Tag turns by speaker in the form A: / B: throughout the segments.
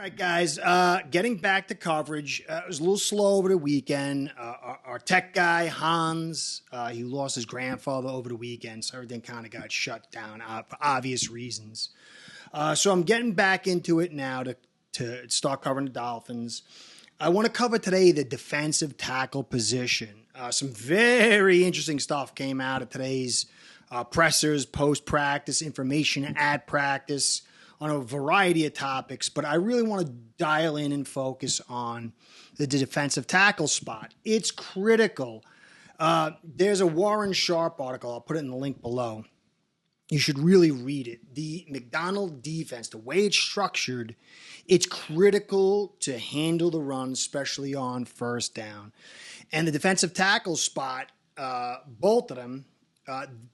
A: right, guys, getting back to coverage. It was a little slow over the weekend. Our tech guy, Hans, he lost his grandfather over the weekend, so everything kind of got shut down for obvious reasons. So I'm getting back into it now to start covering the Dolphins. I want to cover today the defensive tackle position. Some very interesting stuff came out of today's pressers, post-practice, information at practice on a variety of topics, but I really want to dial in and focus on the defensive tackle spot. It's critical. There's a Warren Sharp article. I'll put it in the link below. You should really read it. The McDonald defense, the way it's structured, it's critical to handle the run, especially on first down. And the defensive tackle spot, both of them,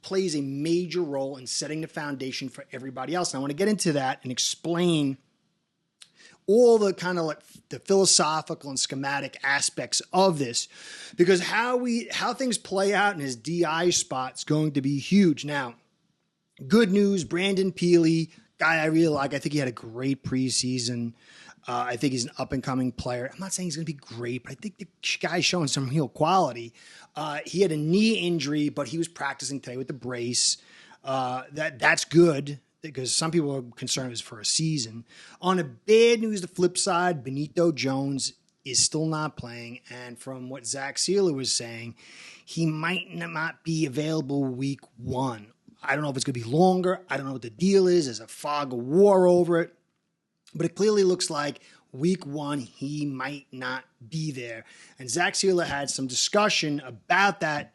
A: plays a major role in setting the foundation for everybody else. And I want to get into that and explain all the kind of like the philosophical and schematic aspects of this, because how things play out in his DI spot is going to be huge. Now, good news, Brandon Peely, guy I really like. I think he had a great preseason. I think he's an up-and-coming player. I'm not saying he's going to be great, but I think the guy's showing some real quality. He had a knee injury, but he was practicing today with the brace. That's good because some people are concerned it was for a season. On a bad news, the flip side, Benito Jones is still not playing. And from what Zach Sieler was saying, he might not be available week 1. I don't know if it's going to be longer. I don't know what the deal is. There's a fog of war over it. But it clearly looks like week 1, he might not be there. And Zach Sieler had some discussion about that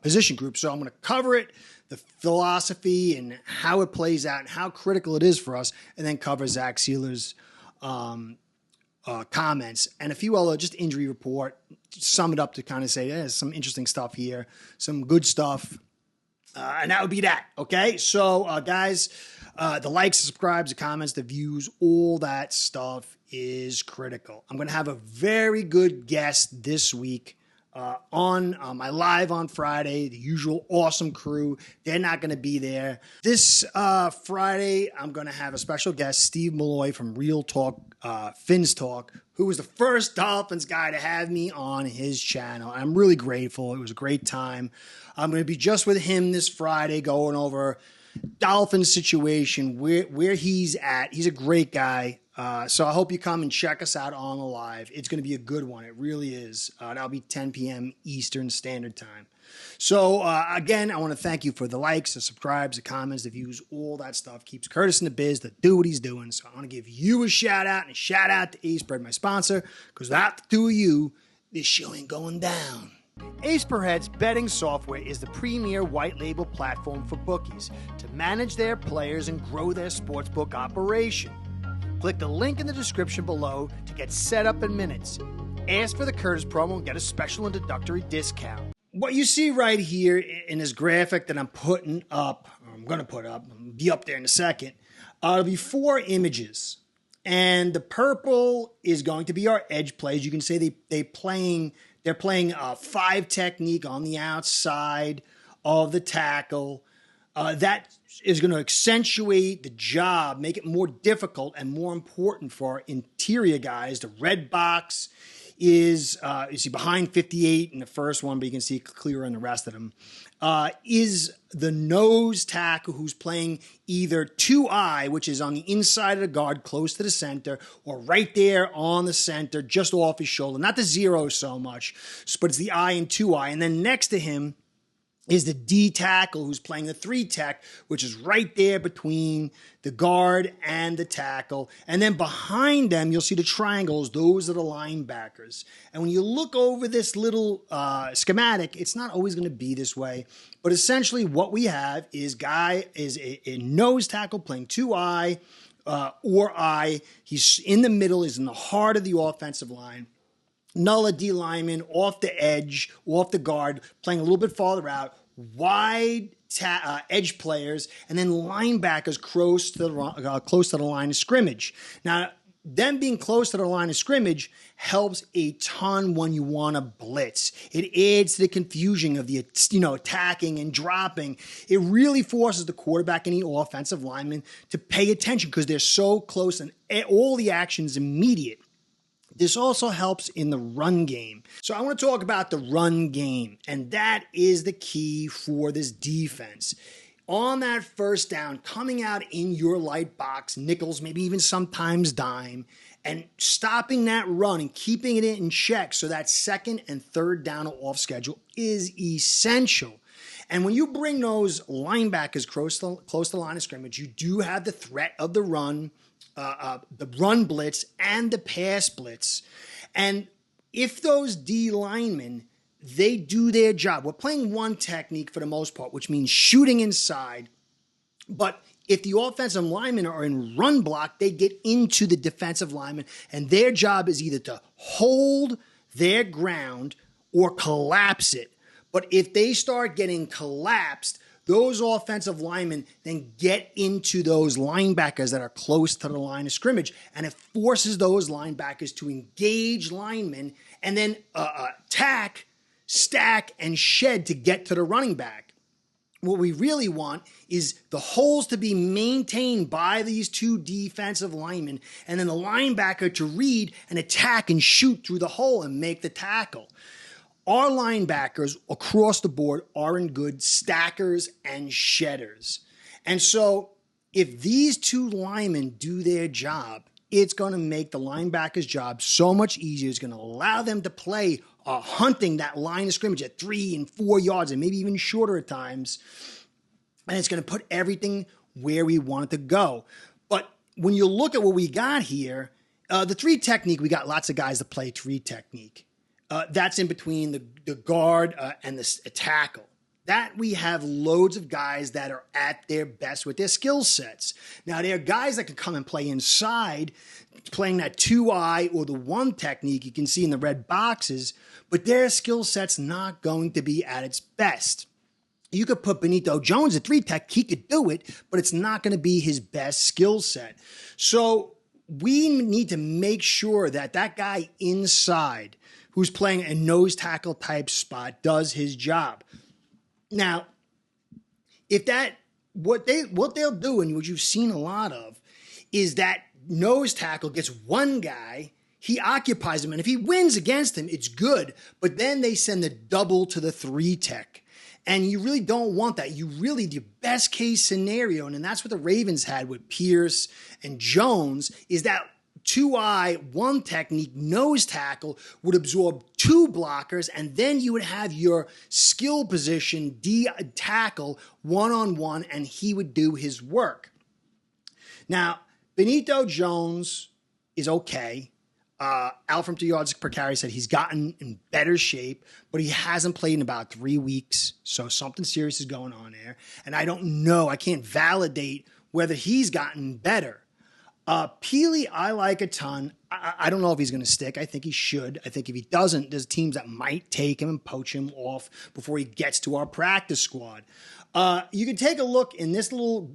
A: position group. So I'm going to cover it, the philosophy and how it plays out and how critical it is for us, and then cover Zach Sieler's comments and a few other just injury report, sum it up to kind of say, there's some interesting stuff here, some good stuff. And that would be that. Okay. So, guys, the likes, the subscribes, the comments, the views, all that stuff is critical. I'm going to have a very good guest this week on my live on Friday, the usual awesome crew. They're not going to be there. This Friday, I'm going to have a special guest, Steve Malloy from Real Talk, Fins Talk, who was the first Dolphins guy to have me on his channel. I'm really grateful. It was a great time. I'm going to be just with him this Friday going over Dolphins situation, where he's at. He's a great guy. So I hope you come and check us out on the live. It's going to be a good one. It really is. That'll be 10 p.m. Eastern Standard Time. So, again, I want to thank you for the likes, the subscribes, the comments, the views, all that stuff. Keeps Curtis in the biz to do what he's doing. So I want to give you a shout out and a shout out to AceBread, my sponsor, because without the two of you, this show ain't going down. AceBread's betting software is the premier white label platform for bookies to manage their players and grow their sportsbook operation. Click the link in the description below to get set up in minutes. Ask for the Curtis promo and get a special introductory discount. What you see right here in this graphic that I'm putting up, or I'm going to put up, I'll be up there in a second, there'll be 4 images. And the purple is going to be our edge plays. You can say they're playing a 5 technique on the outside of the tackle. That is going to accentuate the job, make it more difficult and more important for our interior guys. The red box is, you see behind 58 in the first one, but you can see it clearer in the rest of them, is the nose tackle who's playing either 2-eye, which is on the inside of the guard close to the center, or right there on the center, just off his shoulder. Not the 0 so much, but it's the eye and 2-eye. And then next to him is the D tackle who's playing the 3 tech, which is right there between the guard and the tackle. And then behind them, you'll see the triangles. Those are the linebackers. And when you look over this little schematic, it's not always going to be this way. But essentially what we have is a nose tackle playing 2-eye or eye. He's in the middle. He's in the heart of the offensive line. Nulla D lineman off the edge, off the guard, playing a little bit farther out, wide edge players, and then linebackers close to the line of scrimmage. Now, them being close to the line of scrimmage helps a ton when you want to blitz. It adds to the confusion of the, attacking and dropping. It really forces the quarterback and the offensive lineman to pay attention because they're so close and all the action is immediate. This also helps in the run game. So I want to talk about the run game, and that is the key for this defense. On that first down, coming out in your light box, nickels, maybe even sometimes dime, and stopping that run and keeping it in check so that second and third down off schedule is essential. And when you bring those linebackers close to the line of scrimmage, you do have the threat of the run blitz and the pass blitz. And if those D linemen, they do their job. We're playing one technique for the most part, which means shooting inside. But if the offensive linemen are in run block, they get into the defensive linemen, and their job is either to hold their ground or collapse it. But if they start getting collapsed, those offensive linemen then get into those linebackers that are close to the line of scrimmage, and it forces those linebackers to engage linemen and then attack, stack, and shed to get to the running back. What we really want is the holes to be maintained by these two defensive linemen, and then the linebacker to read and attack and shoot through the hole and make the tackle. Our linebackers across the board are in good stackers and shedders. And so if these two linemen do their job, it's going to make the linebacker's job so much easier. It's going to allow them to play hunting that line of scrimmage at 3 and 4 yards and maybe even shorter at times. And it's going to put everything where we want it to go. But when you look at what we got here, the 3 technique, we got lots of guys that play 3 technique. That's in between the guard and the tackle. That we have loads of guys that are at their best with their skill sets. Now, there are guys that can come and play inside, playing that 2-eye or the 1 technique you can see in the red boxes, but their skill set's not going to be at its best. You could put Benito Jones at 3 tech, he could do it, but it's not going to be his best skill set. So we need to make sure that that guy inside who's playing a nose tackle type spot does his job. Now, if what they'll do, and what you've seen a lot of, is that nose tackle gets one guy, he occupies him, and if he wins against him, it's good. But then they send the double to the 3 tech, and you really don't want that. The best case scenario, and that's what the Ravens had with Pierce and Jones, is that 2-eye, 1 technique, nose tackle would absorb 2 blockers, and then you would have your skill position D tackle one-on-one, and he would do his work. Now, Benito Jones is okay. Out from 2 yards per carry said he's gotten in better shape, but he hasn't played in about 3 weeks, so something serious is going on there. And I don't know, I can't validate whether he's gotten better. Peely, I like a ton. I don't know if he's going to stick. I think he should. I think if he doesn't, there's teams that might take him and poach him off before he gets to our practice squad. You can take a look in this little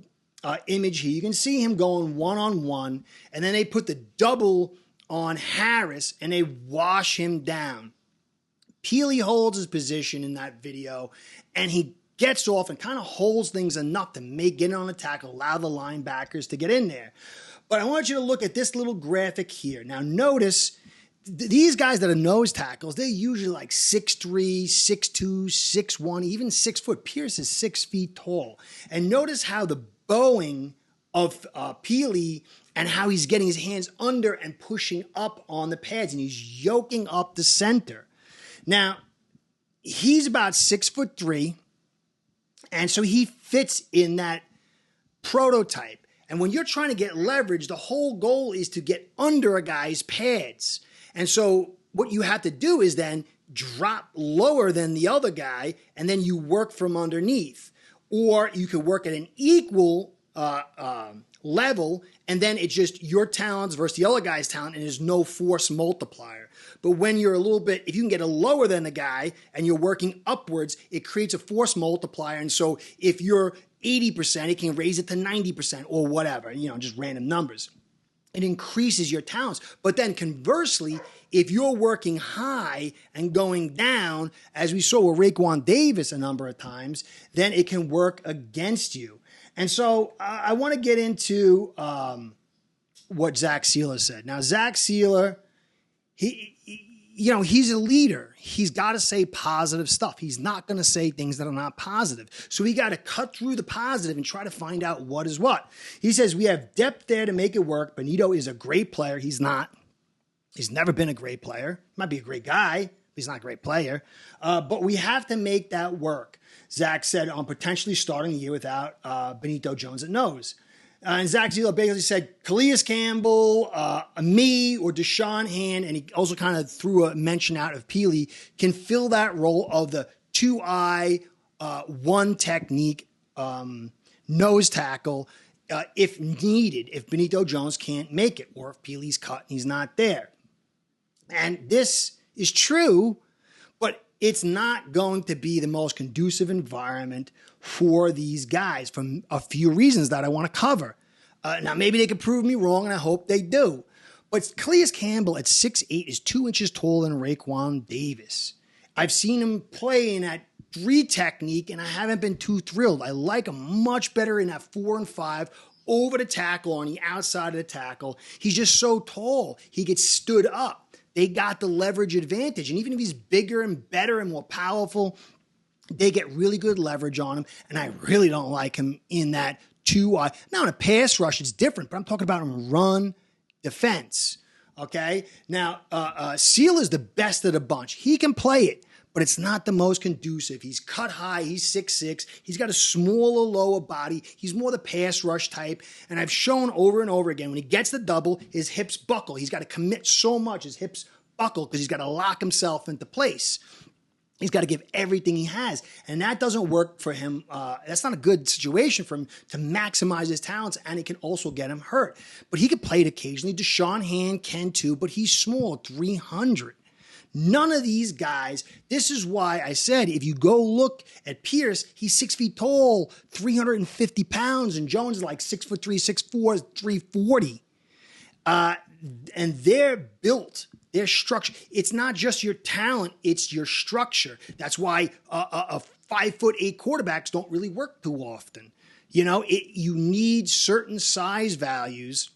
A: image here. You can see him going one-on-one, and then they put the double on Harris, and they wash him down. Peely holds his position in that video, and he gets off and kind of holds things enough to get in on the tackle, allow the linebackers to get in there. But I want you to look at this little graphic here. Now, notice these guys that are nose tackles, they're usually like 6'3", 6'2", 6'1", even 6 foot. Pierce is 6 feet tall. And notice how the bowing of Peely and how he's getting his hands under and pushing up on the pads, and he's yoking up the center. Now, he's about 6'3", and so he fits in that prototype. And when you're trying to get leverage, the whole goal is to get under a guy's pads. And so what you have to do is then drop lower than the other guy, and then you work from underneath. Or you could work at an equal level, and then it's just your talents versus the other guy's talent, and there's no force multiplier. But when you're if you can get a lower than the guy and you're working upwards, it creates a force multiplier. And so if you're 80%, it can raise it to 90% or whatever, just random numbers. It increases your talents. But then conversely, if you're working high and going down, as we saw with Raekwon Davis a number of times, then it can work against you. And so I want to get into what Zach Sieler said. Now, Zach Sieler, he's a leader. He's got to say positive stuff. He's not going to say things that are not positive. So we got to cut through the positive and try to find out what is what. He says, we have depth there to make it work. Benito is a great player. He's not. He's never been a great player. Might be a great guy, but he's not a great player. But we have to make that work. Zach said on potentially starting the year without Benito Jones at nose. And Zach Sieler basically said Calais Campbell, me, or Deshaun Hand, and he also kind of threw a mention out of Peely, can fill that role of the 2-eye, one technique nose tackle if needed, if Benito Jones can't make it, or if Peely's cut and he's not there. And this is true, but it's not going to be the most conducive environment for these guys for a few reasons that I want to cover. Now, maybe they could prove me wrong, and I hope they do. But Calais Campbell at 6'8" is 2 inches taller than Raekwon Davis. I've seen him play in that 3 technique, and I haven't been too thrilled. I like him much better in that 4 and 5 over the tackle on the outside of the tackle. He's just so tall. He gets stood up. They got the leverage advantage. And even if he's bigger and better and more powerful, they get really good leverage on him. And I really don't like him in that 2-eye. Now, in a pass rush, it's different, but I'm talking about him run defense. Okay? Now, Seal is the best of the bunch. He can play it, but it's not the most conducive. He's cut high. He's 6'6". He's got a smaller, lower body. He's more the pass rush type. And I've shown over and over again, when he gets the double, his hips buckle. He's got to commit so much. His hips buckle because he's got to lock himself into place. He's got to give everything he has. And that doesn't work for him. That's not a good situation for him to maximize his talents, and it can also get him hurt. But he can play it occasionally. Deshaun Hand can too, but he's small, 300. None of these guys, this is why I said, if you go look at Pierce, he's 6 feet tall, 350 pounds, and Jones is like 6'3", 6'4", 340. And they're built, their structure. It's not just your talent, it's your structure. That's why a 5'8" quarterbacks don't really work too often. You need certain size values.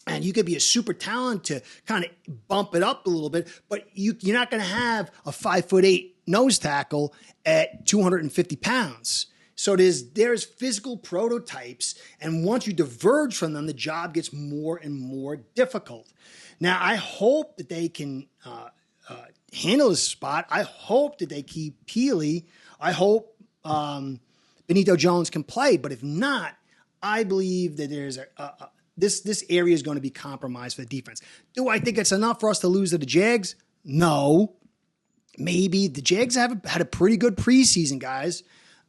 A: And you could be a super talent to kind of bump it up a little bit, but you're not going to have a 5'8" nose tackle at 250 pounds. So there's physical prototypes, and once you diverge from them, the job gets more and more difficult. Now, I hope that they can handle this spot. I hope that they keep Peely. I hope Benito Jones can play, but if not, I believe that there's this area is going to be compromised for the defense. Do I think it's enough for us to lose to the Jags? No. Maybe. The Jags have had a pretty good preseason, guys.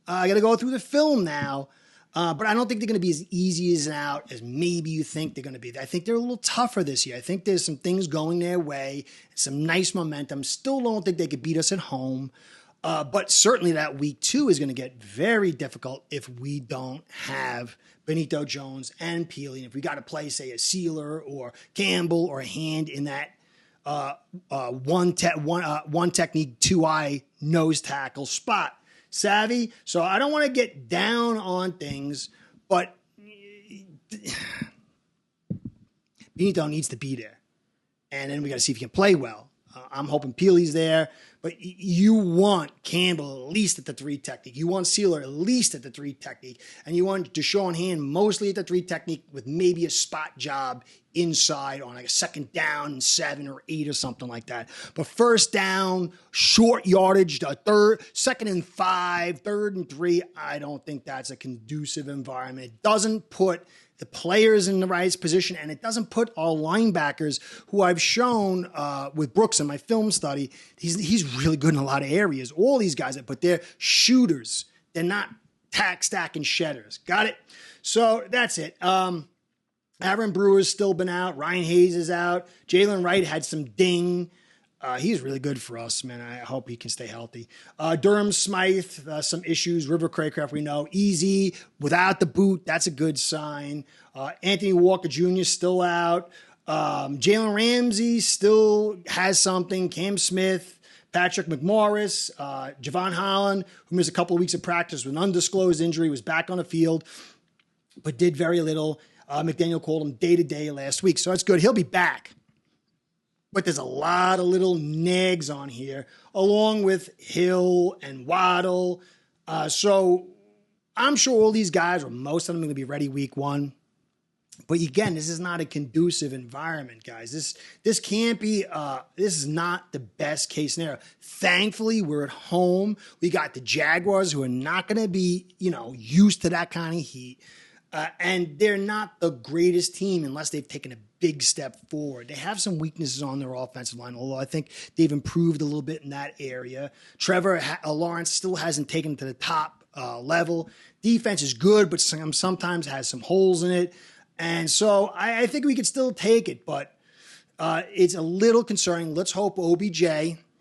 A: I got to go through the film now, but I don't think they're going to be as easy as out as maybe you think they're going to be. I think they're a little tougher this year. I think there's some things going their way, some nice momentum. Still don't think they could beat us at home, but certainly that week 2 is going to get very difficult if we don't have Benito Jones and Peely. And if we got to play, say, a Sieler or Campbell or a Hand in that one technique 2-eye nose tackle spot. Savvy? So I don't want to get down on things, but Benito needs to be there. And then we got to see if he can play well. I'm hoping Peely's there, but you want Campbell at least at the 3 technique. You want Sieler at least at the 3 technique. And you want Deshaun Hand mostly at the 3 technique with maybe a spot job inside on like a 2nd down and 7 or 8 or something like that. But 1st down, short yardage, 2nd and 5, 3rd and 3, I don't think that's a conducive environment. It doesn't put the players in the right position, and it doesn't put our linebackers, who I've shown with Brooks in my film study, he's really good in a lot of areas. All these guys, but they're shooters. They're not tack, stack, and shedders. Got it? So that's it. Aaron Brewer's still been out. Ryan Hayes is out. Jalen Wright had some ding. He's really good for us, man. I hope he can stay healthy. Durham Smythe, some issues. River Craycraft, we know. Easy, without the boot, that's a good sign. Anthony Walker Jr. still out. Jalen Ramsey still has something. Cam Smith, Patrick McMorris, Javon Holland, who missed a couple of weeks of practice with an undisclosed injury, was back on the field, but did very little. McDaniel called him day-to-day last week, so that's good. He'll be back. But there's a lot of little nags on here, along with Hill and Waddle. So I'm sure all these guys, or most of them, are going to be ready week 1. But again, this is not a conducive environment, guys. This can't be, this is not the best case scenario. Thankfully, we're at home. We got the Jaguars, who are not going to be, used to that kind of heat. And they're not the greatest team unless they've taken a big step forward. They have some weaknesses on their offensive line, although I think they've improved a little bit in that area. Trevor Lawrence still hasn't taken to the top level. Defense is good, but sometimes has some holes in it. And so I think we could still take it, but it's a little concerning. Let's hope OBJ,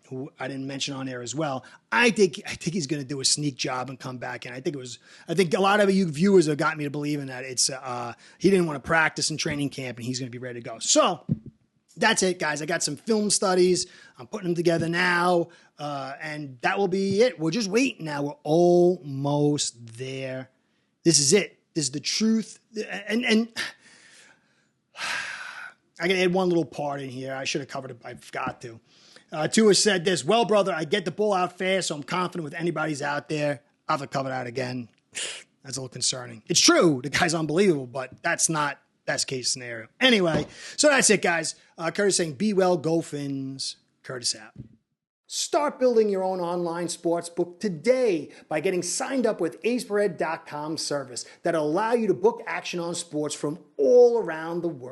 A: who I didn't mention on there as well, I think he's going to do a sneak job and come back in. I think a lot of you viewers have got me to believe in that. It's he didn't want to practice in training camp, and he's going to be ready to go. So that's it, guys. I got some film studies. I'm putting them together now, and that will be it. We're just waiting now. We're almost there. This is it. This is the truth. And I can add one little part in here. I should have covered it. I forgot to. Tua said this: "Well, brother, I get the ball out fast, so I'm confident with anybody's out there." I'll have to cover that again. That's a little concerning. It's true. The guy's unbelievable, but that's not best case scenario. Anyway, so that's it, guys. Curtis saying, "Be well, go Fins." Curtis out. Start building your own online sportsbook today by getting signed up with acebread.com service that'll allow you to book action on sports from all around the world.